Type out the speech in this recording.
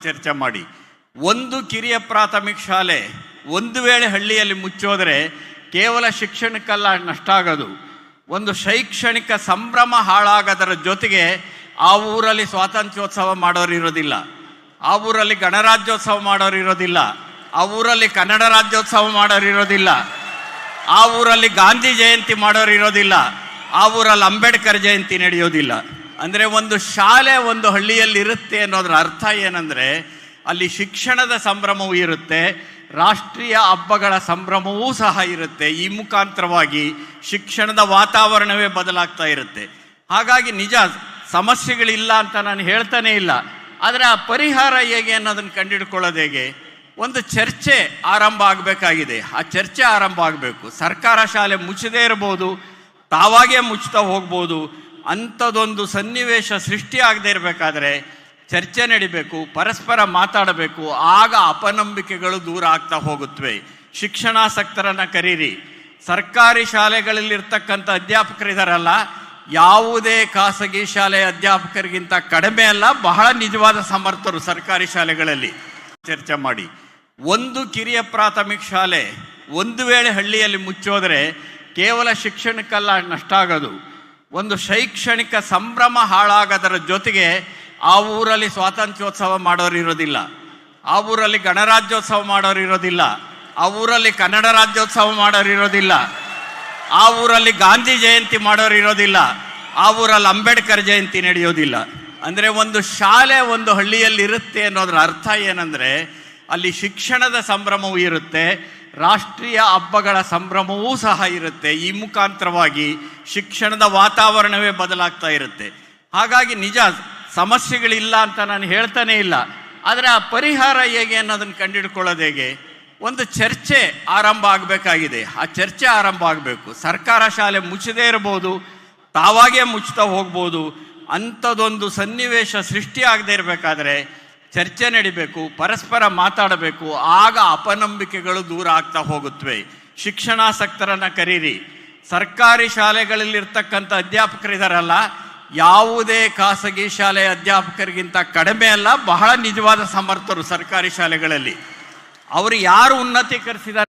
ಚರ್ಚೆ ಮಾಡಿ. ಒಂದು ಕಿರಿಯ ಪ್ರಾಥಮಿಕ ಶಾಲೆ ಒಂದು ವೇಳೆ ಹಳ್ಳಿಯಲ್ಲಿ ಮುಚ್ಚೋದ್ರೆ ಕೇವಲ ಶಿಕ್ಷಣಕ್ಕಲ್ಲ ನಷ್ಟ ಆಗೋದು, ಒಂದು ಶೈಕ್ಷಣಿಕ ಸಂಭ್ರಮ ಹಾಳಾಗೋದರ ಜೊತೆಗೆ ಆ ಊರಲ್ಲಿ ಸ್ವಾತಂತ್ರ್ಯೋತ್ಸವ ಮಾಡೋರು ಇರೋದಿಲ್ಲ, ಆ ಊರಲ್ಲಿ ಗಣರಾಜ್ಯೋತ್ಸವ ಮಾಡೋರು ಇರೋದಿಲ್ಲ, ಆ ಊರಲ್ಲಿ ಕನ್ನಡ ರಾಜ್ಯೋತ್ಸವ ಮಾಡೋರು ಇರೋದಿಲ್ಲ, ಆ ಊರಲ್ಲಿ ಗಾಂಧಿ ಜಯಂತಿ ಮಾಡೋರು ಇರೋದಿಲ್ಲ, ಆ ಊರಲ್ಲಿ ಅಂಬೇಡ್ಕರ್ ಜಯಂತಿ ನಡೆಯೋದಿಲ್ಲ. ಅಂದರೆ ಒಂದು ಶಾಲೆ ಒಂದು ಹಳ್ಳಿಯಲ್ಲಿ ಇರುತ್ತೆ ಅನ್ನೋದ್ರ ಅರ್ಥ ಏನಂದರೆ ಅಲ್ಲಿ ಶಿಕ್ಷಣದ ಸಂಭ್ರಮವೂ ಇರುತ್ತೆ, ರಾಷ್ಟ್ರೀಯ ಹಬ್ಬಗಳ ಸಂಭ್ರಮವೂ ಸಹ ಇರುತ್ತೆ. ಈ ಮುಖಾಂತರವಾಗಿ ಶಿಕ್ಷಣದ ವಾತಾವರಣವೇ ಬದಲಾಗ್ತಾ ಇರುತ್ತೆ. ಹಾಗಾಗಿ ನಿಜ ಸಮಸ್ಯೆಗಳಿಲ್ಲ ಅಂತ ನಾನು ಹೇಳ್ತಾನೆ ಇಲ್ಲ, ಆದರೆ ಆ ಪರಿಹಾರ ಹೇಗೆ ಅನ್ನೋದನ್ನು ಕಂಡುಹಿಡ್ಕೊಳ್ಳೋದು ಹೇಗೆ? ಒಂದು ಚರ್ಚೆ ಆರಂಭ ಆಗಬೇಕಾಗಿದೆ. ಆ ಚರ್ಚೆ ಆರಂಭ ಆಗಬೇಕು. ಸರ್ಕಾರ ಶಾಲೆ ಮುಚ್ಚದೇ ಇರ್ಬೋದು, ತಾವಾಗೇ ಮುಚ್ತಾ ಹೋಗ್ಬೋದು. ಅಂಥದ್ದೊಂದು ಸನ್ನಿವೇಶ ಸೃಷ್ಟಿ ಆಗದೆ ಇರಬೇಕಾದ್ರೆ ಚರ್ಚೆ ನಡಿಬೇಕು, ಪರಸ್ಪರ ಮಾತಾಡಬೇಕು. ಆಗ ಅಪನಂಬಿಕೆಗಳು ದೂರ ಆಗ್ತಾ ಹೋಗುತ್ತವೆ. ಶಿಕ್ಷಣಾಸಕ್ತರನ್ನು ಕರೀರಿ. ಸರ್ಕಾರಿ ಶಾಲೆಗಳಲ್ಲಿರ್ತಕ್ಕಂಥ ಅಧ್ಯಾಪಕರಿದಾರಲ್ಲ, ಯಾವುದೇ ಖಾಸಗಿ ಶಾಲೆಯ ಅಧ್ಯಾಪಕರಿಗಿಂತ ಕಡಿಮೆ ಅಲ್ಲ, ಬಹಳ ನಿಜವಾದ ಸಮರ್ಥರು ಸರ್ಕಾರಿ ಶಾಲೆಗಳಲ್ಲಿ. ಚರ್ಚೆ ಮಾಡಿ. ಒಂದು ಕಿರಿಯ ಪ್ರಾಥಮಿಕ ಶಾಲೆ ಒಂದು ವೇಳೆ ಹಳ್ಳಿಯಲ್ಲಿ ಮುಚ್ಚೋದ್ರೆ ಕೇವಲ ಶಿಕ್ಷಣಕ್ಕಲ್ಲ ನಷ್ಟ ಆಗೋದು, ಒಂದು ಶೈಕ್ಷಣಿಕ ಸಂಭ್ರಮ ಹಾಳಾಗೋದರ ಜೊತೆಗೆ ಆ ಊರಲ್ಲಿ ಸ್ವಾತಂತ್ರ್ಯೋತ್ಸವ ಮಾಡೋರು ಇರೋದಿಲ್ಲ, ಆ ಊರಲ್ಲಿ ಗಣರಾಜ್ಯೋತ್ಸವ ಮಾಡೋರು ಇರೋದಿಲ್ಲ, ಆ ಊರಲ್ಲಿ ಕನ್ನಡ ರಾಜ್ಯೋತ್ಸವ ಮಾಡೋರು ಇರೋದಿಲ್ಲ, ಆ ಊರಲ್ಲಿ ಗಾಂಧಿ ಜಯಂತಿ ಮಾಡೋರು ಇರೋದಿಲ್ಲ, ಆ ಊರಲ್ಲಿ ಅಂಬೇಡ್ಕರ್ ಜಯಂತಿ ನಡೆಯೋದಿಲ್ಲ. ಅಂದರೆ ಒಂದು ಶಾಲೆ ಒಂದು ಹಳ್ಳಿಯಲ್ಲಿ ಇರುತ್ತೆ ಅನ್ನೋದ್ರ ಅರ್ಥ ಏನಂದರೆ ಅಲ್ಲಿ ಶಿಕ್ಷಣದ ಸಂಭ್ರಮವೂ ಇರುತ್ತೆ, ರಾಷ್ಟ್ರೀಯ ಹಬ್ಬಗಳ ಸಂಭ್ರಮವೂ ಸಹ ಇರುತ್ತೆ. ಈ ಮುಖಾಂತರವಾಗಿ ಶಿಕ್ಷಣದ ವಾತಾವರಣವೇ ಬದಲಾಗ್ತಾ ಇರುತ್ತೆ. ಹಾಗಾಗಿ ನಿಜ ಸಮಸ್ಯೆಗಳಿಲ್ಲ ಅಂತ ನಾನು ಹೇಳ್ತಾನೆ ಇಲ್ಲ, ಆದರೆ ಆ ಪರಿಹಾರ ಹೇಗೆ ಅನ್ನೋದನ್ನು ಕಂಡುಹಿಡ್ಕೊಳ್ಳೋದು ಹೇಗೆ? ಒಂದು ಚರ್ಚೆ ಆರಂಭ ಆಗಬೇಕಾಗಿದೆ. ಆ ಚರ್ಚೆ ಆರಂಭ ಆಗಬೇಕು. ಸರ್ಕಾರ ಶಾಲೆ ಮುಚ್ಚದೇ ಇರ್ಬೋದು, ತಾವಾಗೇ ಮುಚ್ತಾ ಹೋಗ್ಬೋದು. ಅಂಥದ್ದೊಂದು ಸನ್ನಿವೇಶ ಸೃಷ್ಟಿ ಆಗದೆ ಇರಬೇಕಾದ್ರೆ ಚರ್ಚೆ ನಡಿಬೇಕು, ಪರಸ್ಪರ ಮಾತಾಡಬೇಕು. ಆಗ ಅಪನಂಬಿಕೆಗಳು ದೂರ ಆಗ್ತಾ ಹೋಗುತ್ತವೆ. ಶಿಕ್ಷಣಾಸಕ್ತರನ್ನು ಕರೀರಿ. ಸರ್ಕಾರಿ ಶಾಲೆಗಳಲ್ಲಿರ್ತಕ್ಕಂಥ ಅಧ್ಯಾಪಕರಿದಾರಲ್ಲ, ಯಾವುದೇ ಖಾಸಗಿ ಶಾಲೆಯ ಅಧ್ಯಾಪಕರಿಗಿಂತ ಕಡಿಮೆ ಅಲ್ಲ, ಬಹಳ ನಿಜವಾದ ಸಮರ್ಥರು ಸರ್ಕಾರಿ ಶಾಲೆಗಳಲ್ಲಿ. ಅವರು ಯಾರು ಉನ್ನತೀಕರಿಸಿದ್ದಾರೆ